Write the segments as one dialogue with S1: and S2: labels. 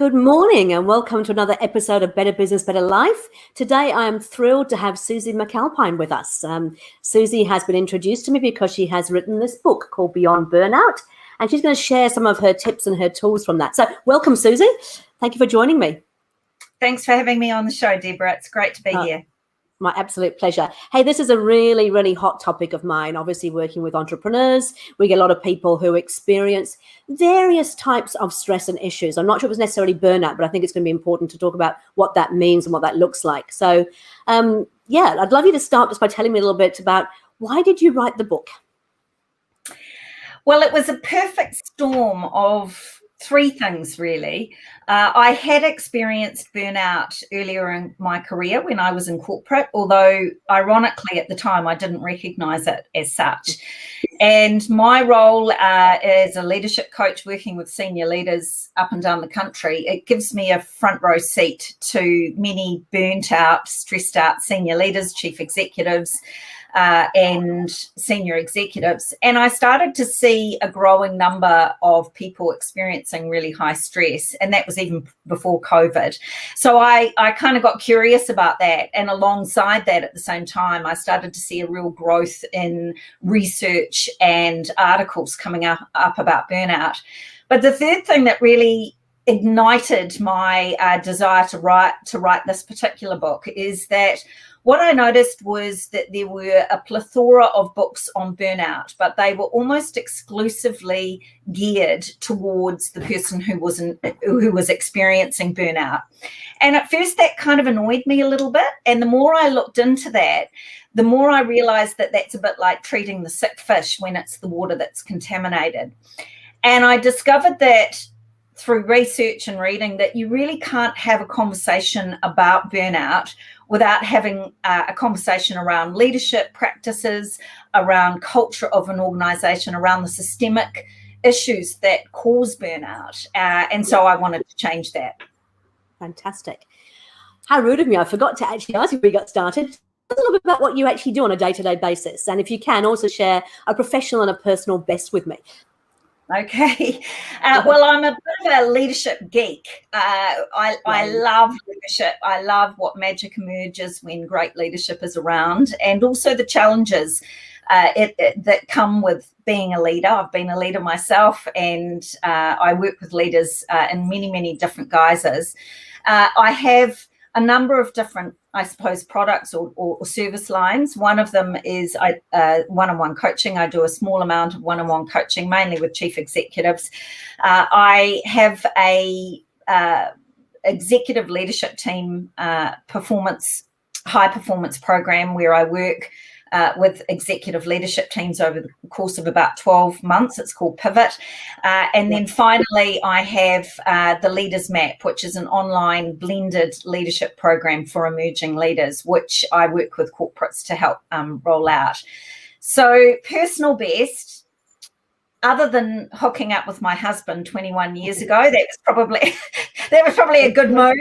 S1: Good morning and welcome to another episode of Better Business, Better Life. Today I am thrilled to have Suzi McAlpine with us. Suzi has been introduced to me because she has written this book called Beyond Burnout, and she's going to share some of her tips and her tools from that. So welcome, Suzi. Thank you for joining me.
S2: Thanks for having me on the show, Deborah. It's great to be here.
S1: My absolute pleasure. Hey, this is a really, really hot topic of mine. Obviously, working with entrepreneurs, we get a lot of people who experience various types of stress and issues. I'm not sure it was necessarily burnout, but I think it's going to be important to talk about what that means and what that looks like. So, I'd love you to start just by telling me a little bit about why did you write the book?
S2: Well, it was a perfect storm of three things, really. I had experienced burnout earlier in my career when I was in corporate, although ironically at the time I didn't recognise it as such. And my role as a leadership coach working with senior leaders up and down the country, it gives me a front row seat to many burnt out, stressed out senior leaders, chief executives, and senior executives. And I started to see a growing number of people experiencing really high stress, and that was even before COVID. So I kind of got curious about that. And alongside that, at the same time, I started to see a real growth in research and articles coming up about burnout. But the third thing that really ignited my desire to write this particular book is that what I noticed was that there were a plethora of books on burnout, but they were almost exclusively geared towards the person who was experiencing burnout. And at first that kind of annoyed me a little bit. And the more I looked into that, the more I realized that that's a bit like treating the sick fish when it's the water that's contaminated. And I discovered that through research and reading that you really can't have a conversation about burnout without having a conversation around leadership practices, around culture of an organization, around the systemic issues that cause burnout. And so I wanted to change that.
S1: Fantastic. How rude of me. I forgot to actually ask you before we got started. A little bit about what you actually do on a day-to-day basis. And if you can, also share a professional and a personal best with me.
S2: Okay. Well, I'm a bit of a leadership geek. I love leadership. I love what magic emerges when great leadership is around, and also the challenges that come with being a leader. I've been a leader myself, and I work with leaders in many, many different guises. I have a number of different, I suppose, products or service lines. One of them is one-on-one coaching. I do a small amount of one-on-one coaching, mainly with chief executives. I have a executive leadership team high performance program where I work with executive leadership teams over the course of about 12 months. It's called Pivot. And then finally, I have the Leaders Map, which is an online blended leadership program for emerging leaders, which I work with corporates to help roll out. So personal best, other than hooking up with my husband 21 years ago, that was probably a good move.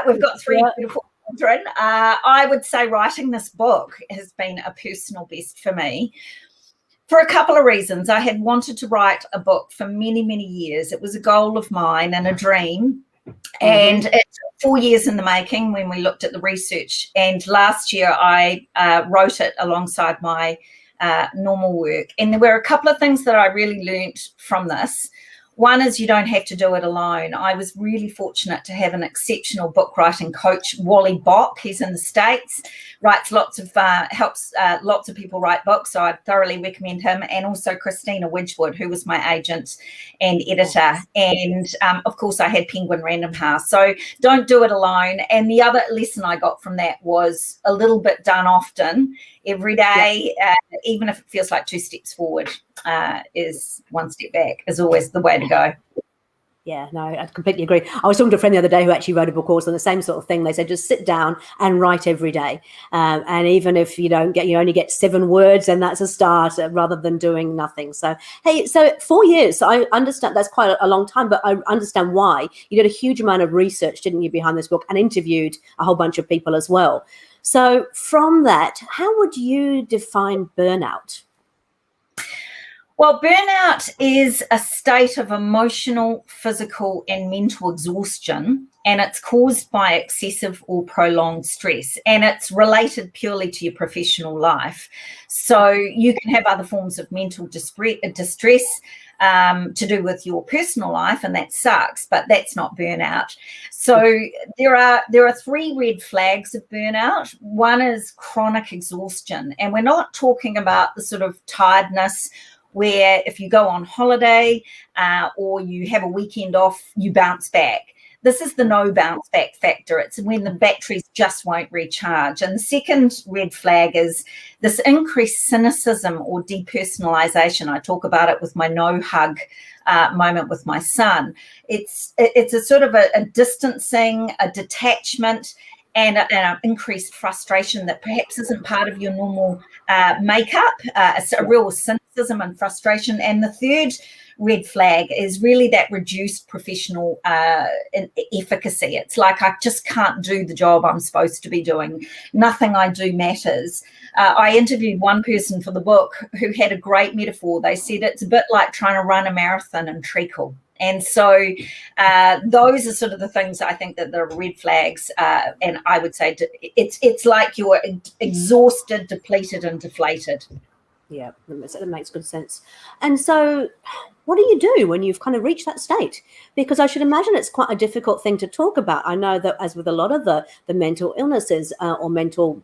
S2: We've got three beautiful children. I would say writing this book has been a personal best for me for a couple of reasons. I had wanted to write a book for many, many years. It was a goal of mine and a dream. And it took 4 years in the making when we looked at the research. And last year I wrote it alongside my normal work. And there were a couple of things that I really learned from this. One is you don't have to do it alone. I was really fortunate to have an exceptional book writing coach, Wally Bock. He's in the States, helps lots of people write books. So I thoroughly recommend him. And also Christina Wedgwood, who was my agent and editor. And of course I had Penguin Random House. So don't do it alone. And the other lesson I got from that was a little bit done often every day, even if it feels like 2 steps forward, is 1 step back, is always the way to go.
S1: Yeah, no, I completely agree. I was talking to a friend the other day who actually wrote a book also on the same sort of thing. They said just sit down and write every day. And even if you only get 7 words, and that's a start rather than doing nothing. So, hey, so 4 years, so I understand that's quite a long time, but I understand why. You did a huge amount of research, didn't you, behind this book, and interviewed a whole bunch of people as well. So from that, how would you define burnout?
S2: Well, burnout is a state of emotional, physical, and mental exhaustion, and it's caused by excessive or prolonged stress, and it's related purely to your professional life. So you can have other forms of mental distress to do with your personal life, and that sucks, but that's not burnout. So there are 3 red flags of burnout. One is chronic exhaustion, and we're not talking about the sort of tiredness where if you go on holiday or you have a weekend off, you bounce back. This is the no bounce back factor. It's when the batteries just won't recharge. And the second red flag is this increased cynicism or depersonalization. I talk about it with my no hug moment with my son. It's a sort of a distancing, a detachment, and an increased frustration that perhaps isn't part of your normal makeup. It's a real cynicism and frustration. And the third red flag is really that reduced professional efficacy. It's like I just can't do the job I'm supposed to be doing. Nothing I do matters. I interviewed one person for the book who had a great metaphor. They said it's a bit like trying to run a marathon in treacle. And so those are sort of the things I think that are red flags. And I would say it's like you're exhausted, depleted, and deflated.
S1: Yeah, that makes good sense. And so what do you do when you've kind of reached that state? Because I should imagine it's quite a difficult thing to talk about. I know that as with a lot of the mental illnesses or mental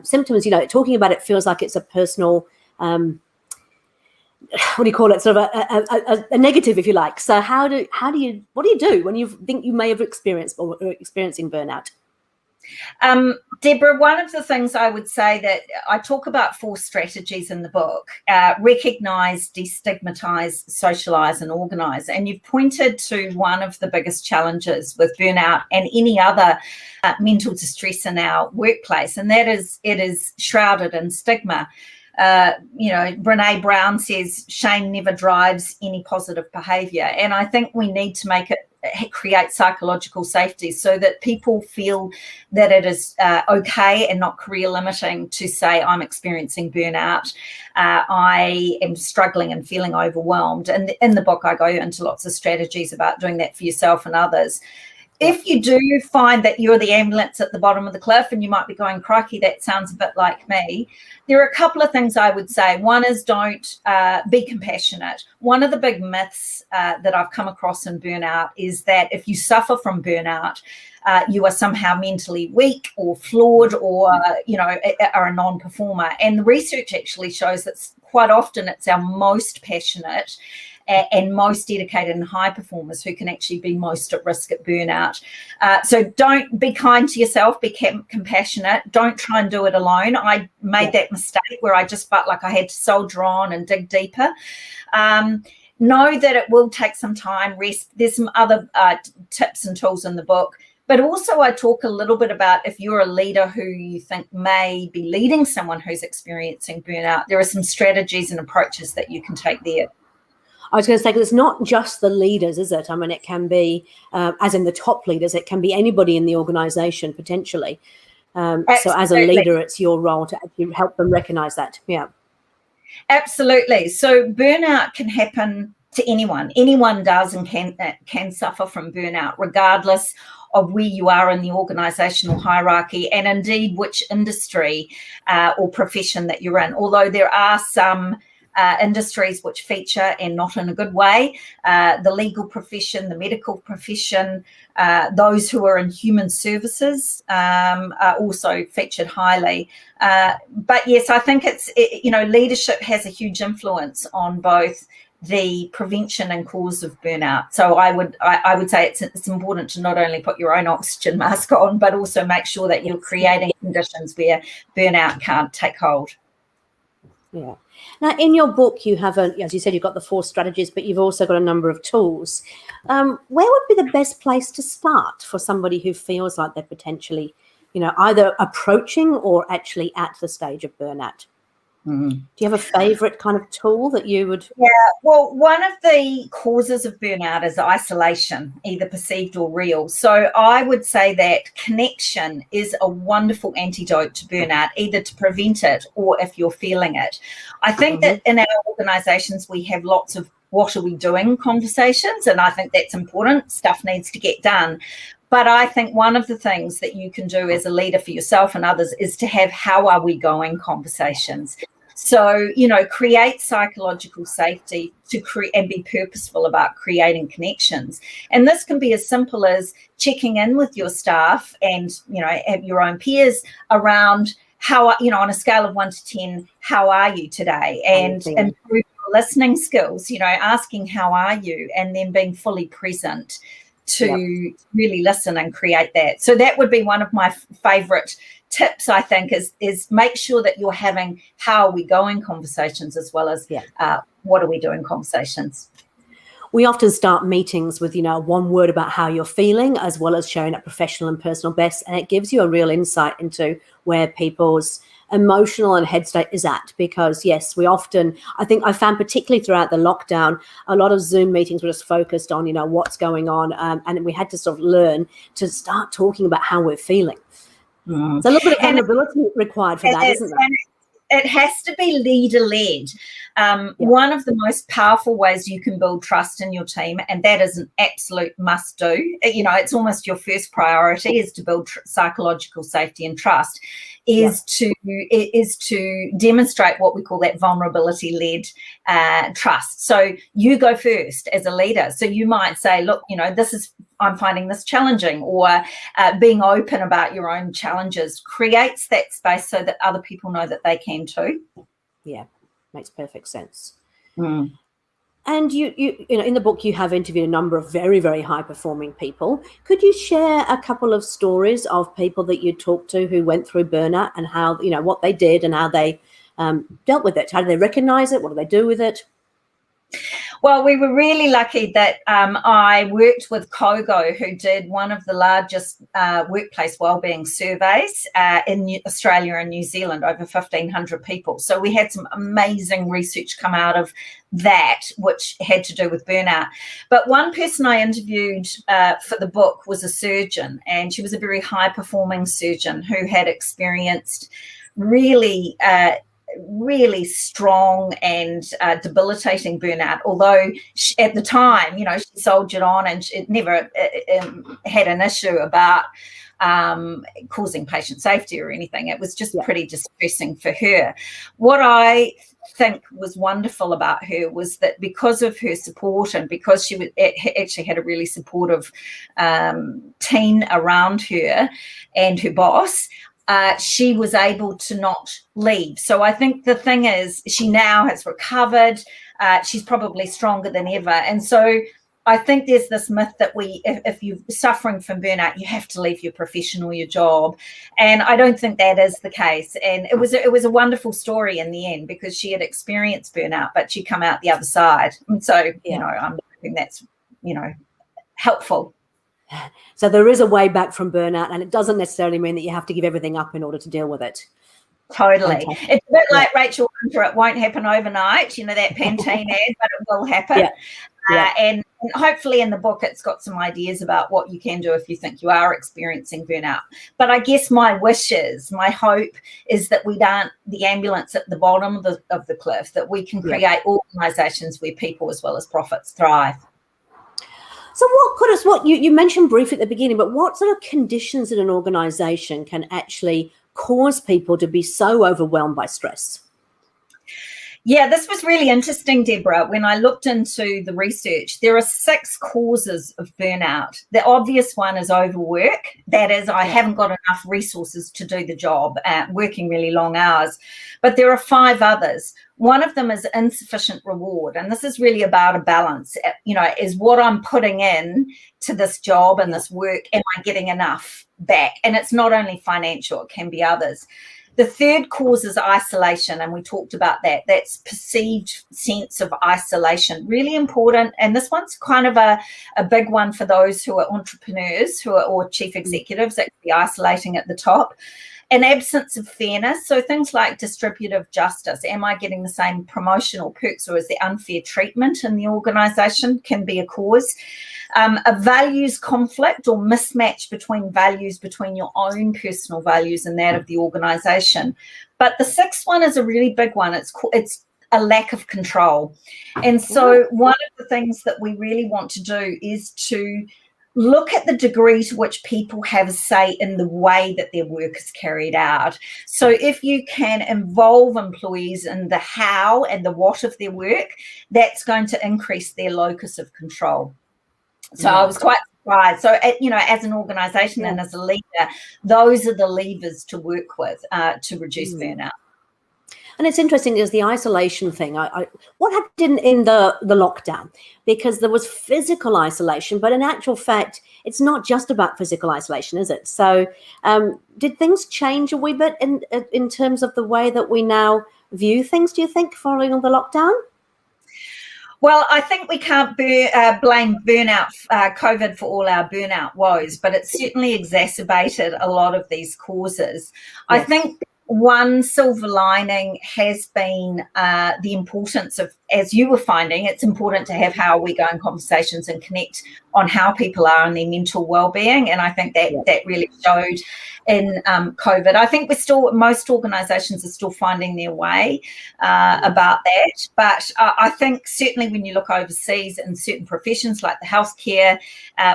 S1: symptoms, talking about it feels like it's a personal what do you call it? Sort of a negative, if you like. So what do you do when you think you may have experienced or are experiencing burnout?
S2: Deborah, one of the things I would say that I talk about 4 strategies in the book: recognise, destigmatise, socialise, and organise. And you've pointed to one of the biggest challenges with burnout and any other mental distress in our workplace, and that is it is shrouded in stigma. Brene Brown says shame never drives any positive behaviour, and I think we need to create psychological safety so that people feel that it is okay and not career limiting to say I'm experiencing burnout, I am struggling and feeling overwhelmed. And in the book I go into lots of strategies about doing that for yourself and others. If you do find that you're the ambulance at the bottom of the cliff and you might be going, crikey, that sounds a bit like me, there are a couple of things I would say. One is don't be compassionate. One of the big myths that I've come across in burnout is that if you suffer from burnout, you are somehow mentally weak or flawed or, are a non-performer. And the research actually shows that quite often it's our most passionate and most dedicated and high performers who can actually be most at risk at burnout. So don't be kind to yourself, be compassionate. Don't try and do it alone. I made that mistake where I just felt like I had to soldier on and dig deeper. Know that it will take some time, rest. There's some other tips and tools in the book. But also I talk a little bit about if you're a leader who you think may be leading someone who's experiencing burnout, there are some strategies and approaches that you can take there.
S1: I was going to say, because it's not just the leaders, is it? I mean, it can be, as in the top leaders, it can be anybody in the organisation potentially. So as a leader, it's your role to actually help them recognise that. Yeah.
S2: Absolutely. So burnout can happen to anyone. Anyone does and can suffer from burnout, regardless of where you are in the organisational hierarchy and indeed which industry or profession that you're in. Although there are some industries which feature, and not in a good way, the legal profession, the medical profession, those who are in human services are also featured highly. But yes, I think leadership has a huge influence on both the prevention and cause of burnout. So I would say it's important to not only put your own oxygen mask on, but also make sure that you're creating conditions where burnout can't take hold.
S1: Yeah. Now, in your book, you have, as you said, you've got the 4 strategies, but you've also got a number of tools. Where would be the best place to start for somebody who feels like they're potentially, either approaching or actually at the stage of burnout?
S2: Mm.
S1: Do you have a favorite kind of tool that you would?
S2: Yeah, well, one of the causes of burnout is isolation, either perceived or real. So I would say that connection is a wonderful antidote to burnout, either to prevent it or if you're feeling it. I think that in our organisations we have lots of what are we doing conversations, and I think that's important. Stuff needs to get done. But I think one of the things that you can do as a leader for yourself and others is to have how are we going conversations. So, create psychological safety and be purposeful about creating connections. And this can be as simple as checking in with your staff and, have your own peers around how, on a scale of 1 to 10, how are you today? And improve your listening skills, asking how are you, and then being fully present to really listen and create that. So that would be one of my favorite tips, I think, is make sure that you're having how are we going conversations as well as what are we doing conversations.
S1: We often start meetings with, one word about how you're feeling, as well as showing up professional and personal best. And it gives you a real insight into where people's emotional and head state is at. Because, yes, we often, I think I found particularly throughout the lockdown, a lot of Zoom meetings were just focused on, what's going on. And we had to sort of learn to start talking about how we're feeling. There's a little bit of vulnerability required for that, isn't there?
S2: It has to be leader-led. One of the most powerful ways you can build trust in your team, and that is an absolute must-do. It's almost your first priority is to build psychological safety and trust, is to demonstrate what we call that vulnerability-led trust. So you go first as a leader. So you might say, look, I'm finding this challenging, or being open about your own challenges creates that space so that other people know that they can too.
S1: Yeah, makes perfect sense. And you in the book you have interviewed a number of very, very high performing people. Could you share a couple of stories of people that you talked to who went through burnout and how, what they did and how they dealt with it? How did they recognize it? What do they do with it?
S2: Well, we were really lucky that I worked with Kogo, who did one of the largest workplace wellbeing surveys in Australia and New Zealand, over 1,500 people. So we had some amazing research come out of that, which had to do with burnout. But one person I interviewed for the book was a surgeon, and she was a very high-performing surgeon who had experienced really strong and debilitating burnout, although at the time, she soldiered on and it never had an issue about causing patient safety or anything. It was just pretty distressing for her. What I think was wonderful about her was that because of her support and because she actually had a really supportive team around her and her boss, she was able to not leave. So I think the thing is, she now has recovered. She's probably stronger than ever. And so I think there's this myth that if you're suffering from burnout, you have to leave your profession or your job. And I don't think that is the case. And it was a wonderful story in the end, because she had experienced burnout, but she come out the other side. And so, I'm hoping that's, helpful.
S1: So there is a way back from burnout, and it doesn't necessarily mean that you have to give everything up in order to deal with it.
S2: Totally. Fantastic. It's a bit like Rachel Hunter, it won't happen overnight, that Pantene ad, but it will happen. And hopefully in the book it's got some ideas about what you can do if you think you are experiencing burnout. But I guess my hope is that we aren't the ambulance at the bottom of the cliff, that we can create organisations where people as well as profits thrive.
S1: So what you mentioned briefly at the beginning, but what sort of conditions in an organisation can actually cause people to be so overwhelmed by stress?
S2: Yeah, this was really interesting, Deborah. When I looked into the research, there are 6 causes of burnout. The obvious one is overwork. That is, I haven't got enough resources to do the job, working really long hours. But there are 5 others. One of them is insufficient reward. And this is really about a balance. Is what I'm putting in to this job and this work, am I getting enough back? And it's not only financial, it can be others. The third cause is isolation, and we talked about that. That's perceived sense of isolation, really important. And this one's kind of a big one for those who are entrepreneurs or chief executives, that can be isolating at the top. an absence of fairness. So things like distributive justice. Am I getting the same promotional perks, or is there unfair treatment in the organisation, can be a cause. A values conflict or mismatch between values, between your own personal values and that of the organisation. But the sixth one is a really big one. It's a lack of control. And so one of the things that we really want to do is to look at the degree to which people have a say in the way that their work is carried out. So if you can involve employees in the how and the what of their work, that's going to increase their locus of control. So I was quite surprised. So, as an organisation and as a leader, those are the levers to work with to reduce burnout.
S1: And it's interesting is the isolation thing. What happened in the lockdown? Because there was physical isolation, but in actual fact, it's not just about physical isolation, is it? So did things change a wee bit in terms of the way that we now view things, do you think, following the lockdown?
S2: Well, I think we can't blame burnout, COVID, for all our burnout woes, but it certainly exacerbated a lot of these causes. Yes. I think one silver lining has been the importance of, as you were finding, it's important to have how we go in conversations and connect on how people are and their mental well-being. And I think that really showed in COVID. I think most organisations are still finding their way about that. But I think certainly when you look overseas in certain professions like the healthcare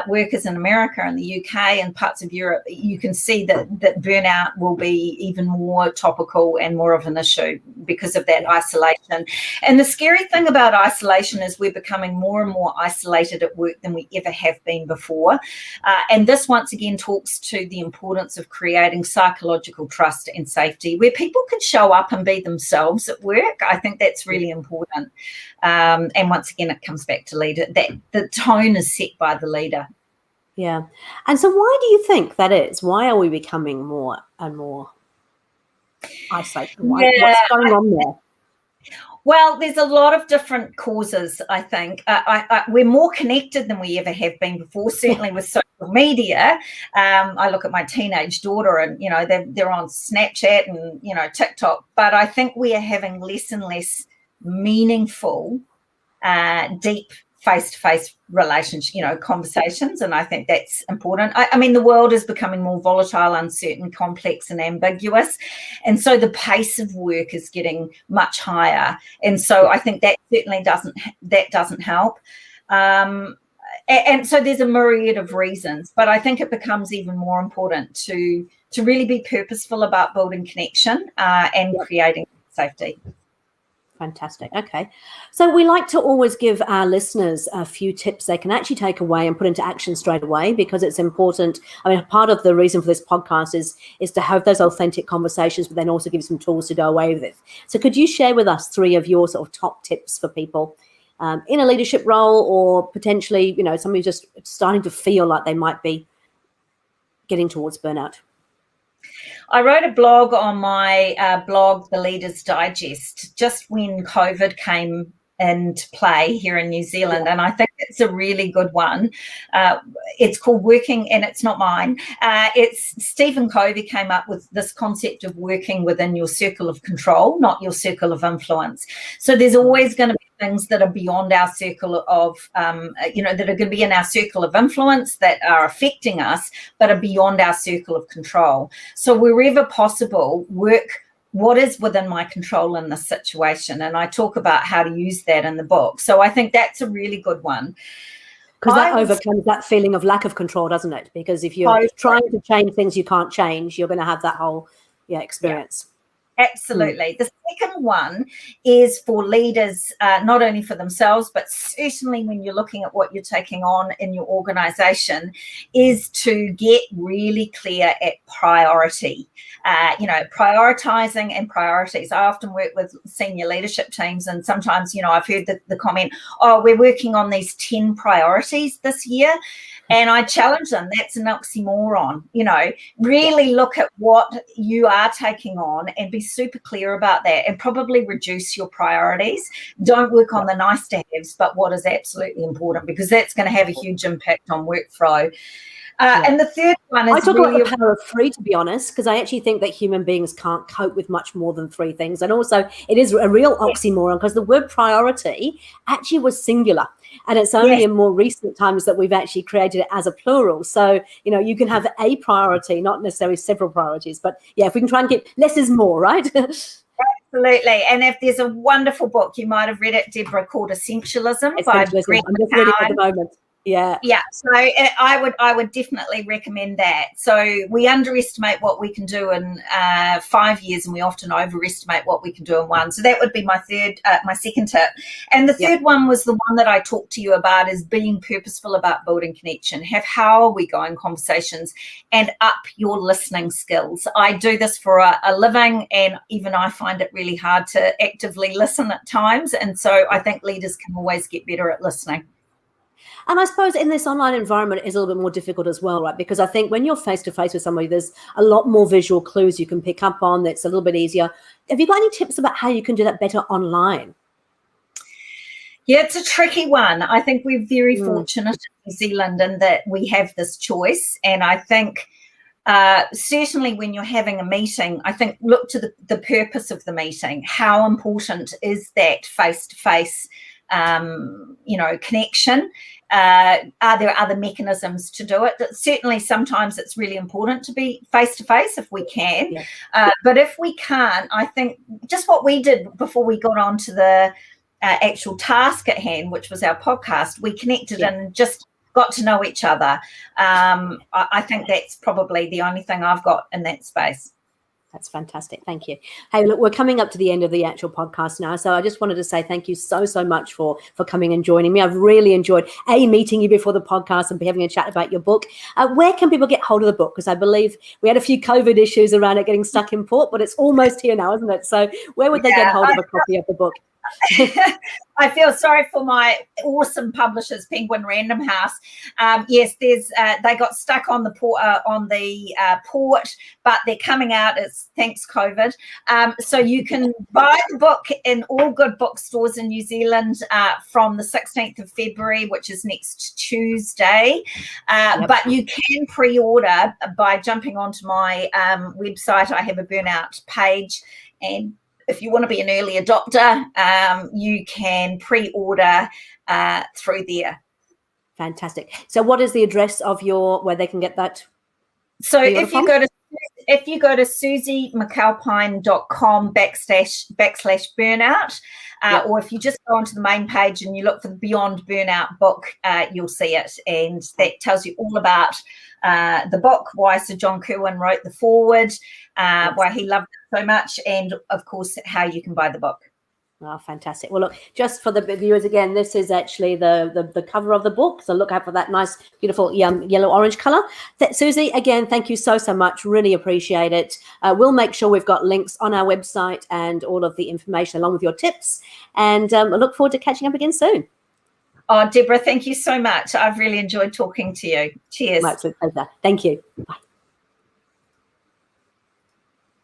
S2: workers in America and the UK and parts of Europe, you can see that burnout will be even more topical and more of an issue because of that isolation. And the scary thing about isolation is we're becoming more and more isolated at work than we ever have been before. And this once again talks to the importance of creating psychological trust and safety where people can show up and be themselves at work. I think that's really important. And once again, it comes back to leader, that the tone is set by the leader.
S1: Yeah. And so why do you think that is? Why are we becoming more and more isolated? What's going on there?
S2: Well, there's a lot of different causes, I think. We're more connected than we ever have been before, certainly with social media. I look at my teenage daughter and, they're on Snapchat and, TikTok. But I think we are having less and less meaningful, deep face-to-face relationship, conversations, and I think that's important. I mean, the world is becoming more volatile, uncertain, complex, and ambiguous, and so the pace of work is getting much higher, and so I think that certainly doesn't help. And so there's a myriad of reasons, but I think it becomes even more important to really be purposeful about building connection and creating safety.
S1: Fantastic. Okay. So we like to always give our listeners a few tips they can actually take away and put into action straight away, because it's important. I mean, part of the reason for this podcast is to have those authentic conversations, but then also give some tools to go away with. So could you share with us 3 of your sort of top tips for people in a leadership role, or potentially, somebody who's just starting to feel like they might be getting towards burnout?
S2: I wrote a blog on my blog, The Leader's Digest, just when COVID came into play here in New Zealand, and I think it's a really good one. It's called Working, and it's not mine. It's Stephen Covey came up with this concept of working within your circle of control, not your circle of influence. So there's always going to be things that are beyond our circle of, that are going to be in our circle of influence that are affecting us, but are beyond our circle of control. So wherever possible, work what is within my control in this situation. And I talk about how to use that in the book. So I think that's a really good one.
S1: Because that overcomes that feeling of lack of control, doesn't it? Because if you're trying to change things you can't change, you're going to have that whole experience.
S2: Absolutely. The second one is for leaders, not only for themselves, but certainly when you're looking at what you're taking on in your organisation, is to get really clear at priority, prioritising and priorities. I often work with senior leadership teams, and sometimes, I've heard the comment, we're working on these 10 priorities this year. And I challenge them, that's an oxymoron. Really look at what you are taking on and be super clear about that, and probably reduce your priorities. Don't work on the nice to haves, but what is absolutely important, because that's going to have a huge impact on workflow. And the third one is
S1: I talk
S2: really
S1: about the power of three, to be honest, because I actually think that human beings can't cope with much more than three things. And also, it is a real oxymoron because the word priority actually was singular. And it's only in more recent times that we've actually created it as a plural. So, you can have a priority, not necessarily several priorities. But yeah, if we can try and keep less is more, right?
S2: Absolutely. And if there's a wonderful book, you might have read it, Deborah, called Essentialism by Greg
S1: I'm just reading it at the moment. Yeah.
S2: So I would definitely recommend that. So we underestimate what we can do in 5 years, and we often overestimate what we can do in one. So that would be my second tip. And the third one was the one that I talked to you about, is being purposeful about building connection. How are we going conversations, and up your listening skills. I do this for a living, and even I find it really hard to actively listen at times. And so I think leaders can always get better at listening.
S1: And I suppose in this online environment, it's a little bit more difficult as well, right? Because I think when you're face-to-face with somebody, there's a lot more visual clues you can pick up on. That's a little bit easier. Have you got any tips about how you can do that better online?
S2: Yeah, it's a tricky one. I think we're very fortunate in New Zealand in that we have this choice. And I think certainly when you're having a meeting, I think look to the purpose of the meeting. How important is that face-to-face connection? Are there other mechanisms to do it? Certainly sometimes it's really important to be face-to-face if we can. But if we can't, I think just what we did before we got on to the actual task at hand, which was our podcast, we connected and just got to know each other. I think that's probably the only thing I've got in that space.
S1: That's fantastic. Thank you. Hey, look, we're coming up to the end of the actual podcast now. So I just wanted to say thank you so much for coming and joining me. I've really enjoyed meeting you before the podcast and having a chat about your book. Where can people get hold of the book? Because I believe we had a few COVID issues around it getting stuck in port, but it's almost here now, isn't it? So where would they get hold of a copy of the book?
S2: I feel sorry for my awesome publishers, Penguin Random House. Yes, there's they got stuck on the port, but they're coming out. It's thanks COVID. So you can buy the book in all good bookstores in New Zealand from the 16th of February, which is next Tuesday. But you can pre-order by jumping onto my website. I have a Burnout page, and if you want to be an early adopter, you can pre-order through there.
S1: Fantastic. So what is the address of where they can get that?
S2: So if you go to suzimcalpine.com/burnout, or if you just go onto the main page and you look for the Beyond Burnout book, you'll see it. And that tells you all about the book, why Sir John Kirwan wrote the foreword, why he loved it so much, and, of course, how you can buy the book.
S1: Oh, fantastic. Well, look, just for the viewers again, this is actually the cover of the book. So look out for that nice, beautiful yellow-orange color. Suzi, again, thank you so much. Really appreciate it. We'll make sure we've got links on our website and all of the information along with your tips. And I look forward to catching up again soon.
S2: Oh, Deborah, thank you so much. I've really enjoyed talking to you. Cheers.
S1: My absolute pleasure. Thank you. Bye.